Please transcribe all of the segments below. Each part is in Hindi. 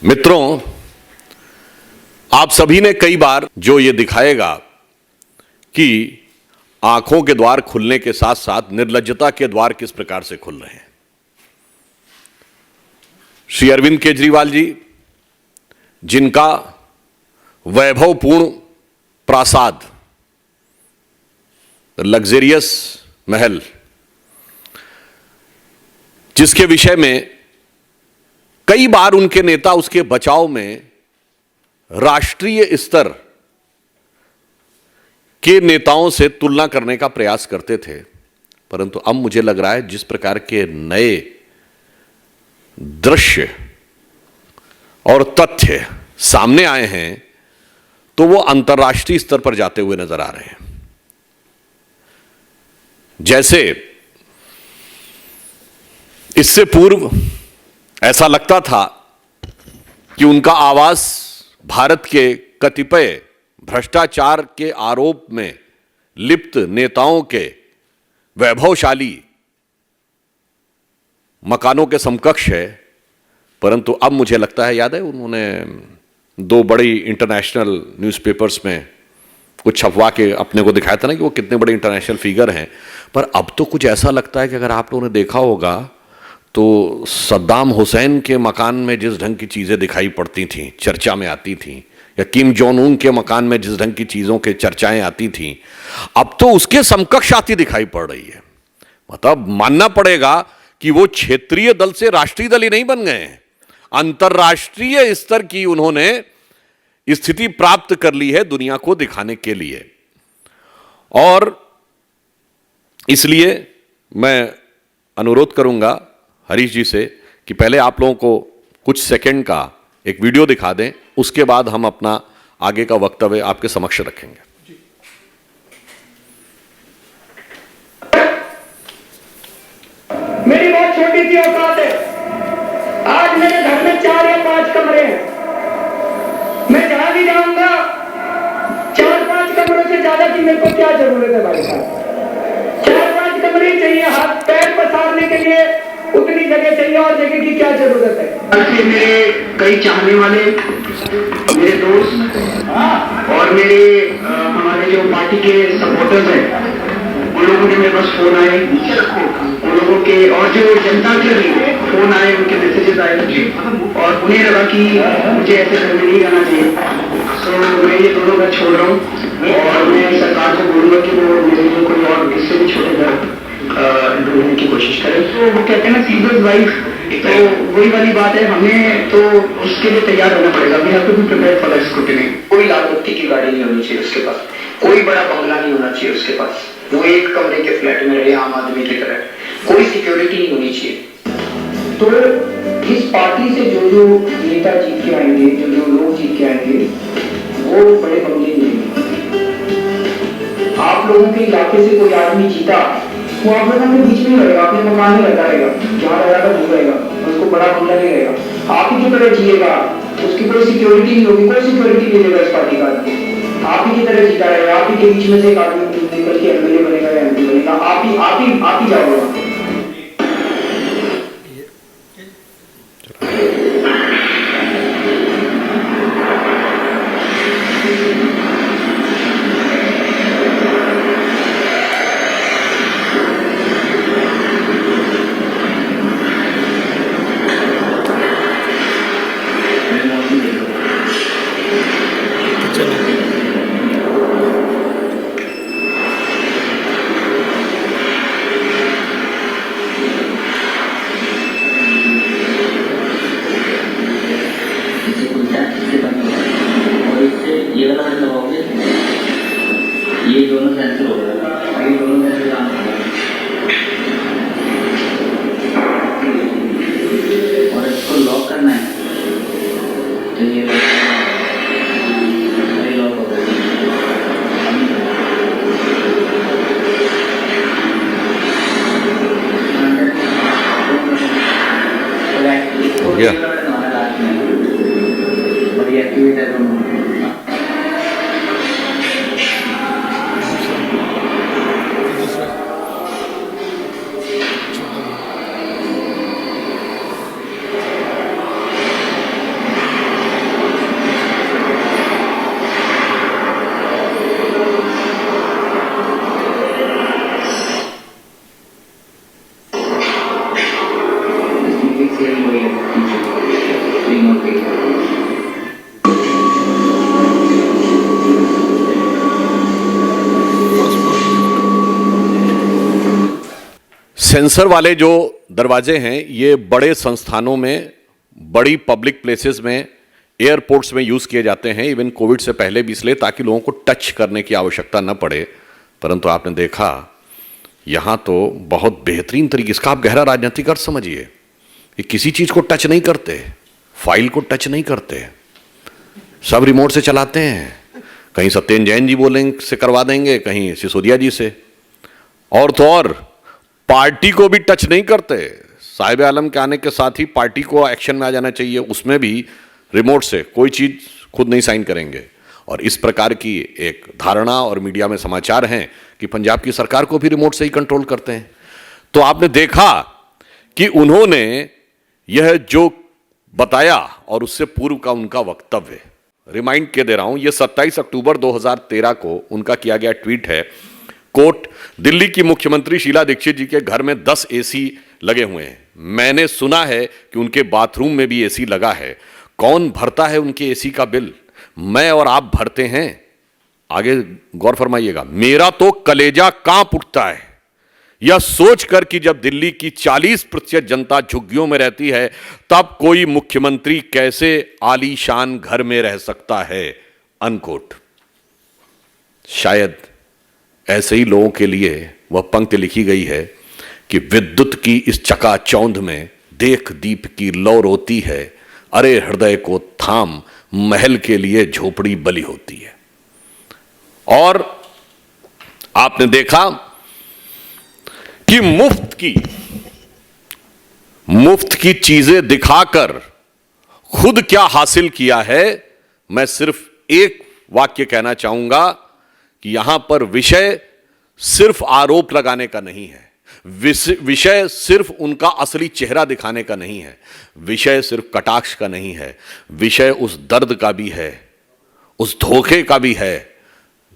मित्रों, आप सभी ने कई बार जो ये दिखाएगा कि आंखों के द्वार खुलने के साथ साथ निर्लज्जता के द्वार किस प्रकार से खुल रहे हैं। श्री अरविंद केजरीवाल जी, जिनका वैभवपूर्ण प्रासाद, लग्जरियस महल, जिसके विषय में कई बार उनके नेता उसके बचाव में राष्ट्रीय स्तर के नेताओं से तुलना करने का प्रयास करते थे, परंतु अब मुझे लग रहा है जिस प्रकार के नए दृश्य और तथ्य सामने आए हैं तो वो अंतर्राष्ट्रीय स्तर पर जाते हुए नजर आ रहे हैं। जैसे इससे पूर्व ऐसा लगता था कि उनका आवाज भारत के कतिपय भ्रष्टाचार के आरोप में लिप्त नेताओं के वैभवशाली मकानों के समकक्ष है, परंतु अब मुझे लगता है, याद है उन्होंने दो बड़ी इंटरनेशनल न्यूज़पेपर्स में कुछ छपवा के अपने को दिखाया था ना कि वो कितने बड़े इंटरनेशनल फिगर हैं। पर अब तो कुछ ऐसा लगता है कि अगर आप लोगों ने देखा होगा तो सद्दाम हुसैन के मकान में जिस ढंग की चीजें दिखाई पड़ती थीं, चर्चा में आती थीं, या किम जोंग उन के मकान में जिस ढंग की चीजों के चर्चाएं आती थीं, अब तो उसके समकक्ष आती दिखाई पड़ रही है। मतलब मानना पड़ेगा कि वो क्षेत्रीय दल से राष्ट्रीय दल ही नहीं बन गए हैं, अंतरराष्ट्रीय स्तर की उन्होंने स्थिति प्राप्त कर ली है दुनिया को दिखाने के लिए। और इसलिए मैं अनुरोध करूंगा हरीश जी से कि पहले आप लोगों को कुछ सेकंड का एक वीडियो दिखा दें, उसके बाद हम अपना आगे का वक्तव्य आपके समक्ष रखेंगे। मेरी बहुत छोटी सी औकात है। आज मेरे घर में 4 या 5 कमरे हैं। मैं जहां भी जाऊंगा 4-5 कमरों से ज्यादा की मेरे को क्या जरूरत है भाई साहब? 4-5 कमरे चाहिए, हाथ पैर पसारने के लिए उतनी जगह चाहिए, और जगह की क्या जरूरत है? ऐसे मेरे कई चाहने वाले, मेरे दोस्त और मेरे हमारे जो पार्टी के सपोर्टर्स हैं, उन लोगों के मेरे पास फोन आए, उन लोगों के और जो जनता के लिए फोन आए, उनके मैसेजेस आए, और उन्हें लगा कि मुझे ऐसे घर में नहीं रहना चाहिए। तो मैं ये दोनों घर छोड़ रहा हूँ और मैं सरकार को बोलूंगा कि वो मेरे लिए कोई और इससे भी छोटे घर ढूंढने की कोशिश करें। तो वो कहते हैं ना सीजर्स वाइफ, तो वही वाली बात है, हमें तो उसके लिए तैयार रहना पड़ेगा। We have to be prepared for that scrutiny. कोई लाख रुपए की गाड़ी नहीं होनी चाहिए उसके पास, कोई बड़ा बंगला नहीं होना चाहिए उसके पास, वो एक कमरे के फ्लैट में रहे आम आदमी की तरह, कोई सिक्योरिटी नहीं होनी चाहिए। तो इस पार्टी से जो नेता जीत के आएंगे, जो लोग जीत के आएंगे, वो बड़े बंगले मिलेंगे। आप लोगों के इलाके से कोई आदमी जीता, वो आप लोगों के बीच में रहेगा, अपने मकान में रहता रहेगा, जहाँ रहेगा वो रहेगा, उसको बड़ा बंगला नहीं रहेगा। आप ही की तरह जिएगा, उसकी कोई सिक्योरिटी नहीं होगी, कोई सिक्योरिटी नहीं देगा इस पार्टी का आदमी। आप ही की तरह जीता रहेगा, आप ही के बीच में से एक आदमी निकल के एमएलए बनेगा या एमपी बनेगा, आप ही जाओगे। ये दोनों कैंसिल हो गया, ये दोनों कैंसिल काम हो गया और इसको लॉक करना है, तो ये लॉक हो गया। हो गया। और ये एक्टिवेट है दोनों। सेंसर वाले जो दरवाजे हैं ये बड़े संस्थानों में, बड़ी पब्लिक प्लेसेस में, एयरपोर्ट्स में यूज किए जाते हैं, इवन कोविड से पहले भी, इसलिए ताकि लोगों को टच करने की आवश्यकता न पड़े। परंतु आपने देखा यहां तो बहुत बेहतरीन तरीके, इसका आप गहरा राजनीतिक अर्थ समझिए, कि किसी चीज को टच नहीं करते, फाइल को टच नहीं करते, सब रिमोट से चलाते हैं। कहीं सत्येंद्र जैन जी बोलेंगे से करवा देंगे, कहीं सिसोदिया जी से, और तो और पार्टी को भी टच नहीं करते। साहिब आलम के आने के साथ ही पार्टी को एक्शन में आ जाना चाहिए, उसमें भी रिमोट से कोई चीज खुद नहीं साइन करेंगे। और इस प्रकार की एक धारणा और मीडिया में समाचार हैं कि पंजाब की सरकार को भी रिमोट से ही कंट्रोल करते हैं। तो आपने देखा कि उन्होंने यह जो बताया और उससे पूर्व का उनका वक्तव्य, रिमाइंड के दे रहा हूं, यह 27 अक्टूबर 2013 को उनका किया गया ट्वीट है। कोट, दिल्ली की मुख्यमंत्री शीला दीक्षित जी के घर में 10 एसी लगे हुए हैं। मैंने सुना है कि उनके बाथरूम में भी एसी लगा है। कौन भरता है उनके एसी का बिल? मैं और आप भरते हैं? आगे गौर फरमाइएगा। मेरा तो कलेजा कांप उठता है यह सोचकर कि जब दिल्ली की 40% जनता झुग्गियों में रहती है, तब कोई मुख्यमंत्री कैसे आलीशान घर में रह सकता है। अनकोट। शायद ऐसे ही लोगों के लिए वह पंक्ति लिखी गई है कि विद्युत की इस चकाचौंध में देख दीप की लौ रोती है, अरे हृदय को थाम महल के लिए झोपड़ी बली होती है। और आपने देखा कि मुफ्त की चीजें दिखाकर खुद क्या हासिल किया है। मैं सिर्फ एक वाक्य कहना चाहूंगा कि यहां पर विषय सिर्फ आरोप लगाने का नहीं है, विषय सिर्फ उनका असली चेहरा दिखाने का नहीं है, विषय सिर्फ कटाक्ष का नहीं है, विषय उस दर्द का भी है, उस धोखे का भी है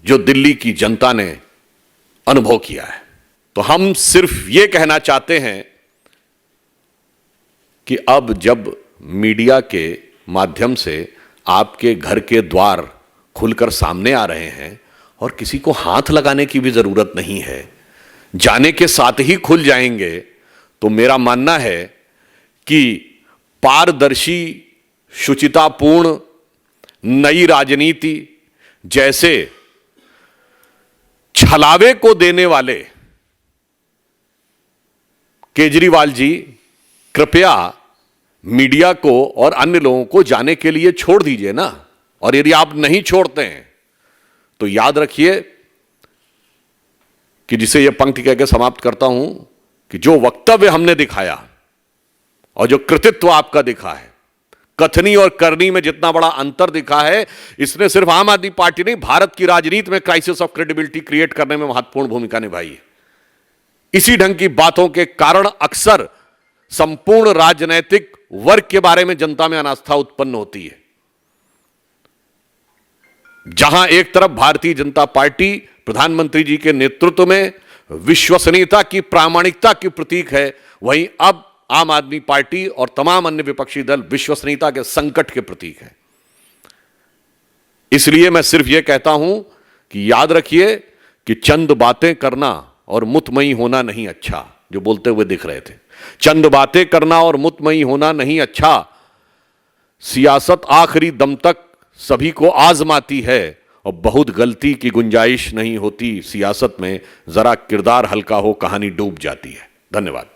जो दिल्ली की जनता ने अनुभव किया है। तो हम सिर्फ यह कहना चाहते हैं कि अब जब मीडिया के माध्यम से आपके घर के द्वार खुलकर सामने आ रहे हैं और किसी को हाथ लगाने की भी जरूरत नहीं है, जाने के साथ ही खुल जाएंगे, तो मेरा मानना है कि पारदर्शी, शुचितापूर्ण नई राजनीति जैसे छलावे को देने वाले केजरीवाल जी कृपया मीडिया को और अन्य लोगों को जाने के लिए छोड़ दीजिए ना। और यदि आप नहीं छोड़ते हैं तो याद रखिए कि जिसे यह पंक्ति कहकर समाप्त करता हूं कि जो वक्तव्य हमने दिखाया और जो कृतित्व आपका दिखा है, कथनी और करनी में जितना बड़ा अंतर दिखा है, इसने सिर्फ आम आदमी पार्टी नहीं, भारत की राजनीति में क्राइसिस ऑफ क्रेडिबिलिटी क्रिएट करने में महत्वपूर्ण भूमिका निभाई है। इसी ढंग की बातों के कारण अक्सर संपूर्ण राजनैतिक वर्ग के बारे में जनता में अनास्था उत्पन्न होती है। जहां एक तरफ भारतीय जनता पार्टी प्रधानमंत्री जी के नेतृत्व में विश्वसनीयता की, प्रामाणिकता की प्रतीक है, वहीं अब आम आदमी पार्टी और तमाम अन्य विपक्षी दल विश्वसनीयता के संकट के प्रतीक है। इसलिए मैं सिर्फ यह कहता हूं कि याद रखिए कि चंद बातें करना और मुतमई होना नहीं अच्छा, जो बोलते हुए दिख रहे थे, चंद बातें करना और मुतमई होना नहीं अच्छा। सियासत आखिरी दम तक सभी को आजमाती है और बहुत गलती की गुंजाइश नहीं होती सियासत में, जरा किरदार हल्का हो कहानी डूब जाती है। धन्यवाद।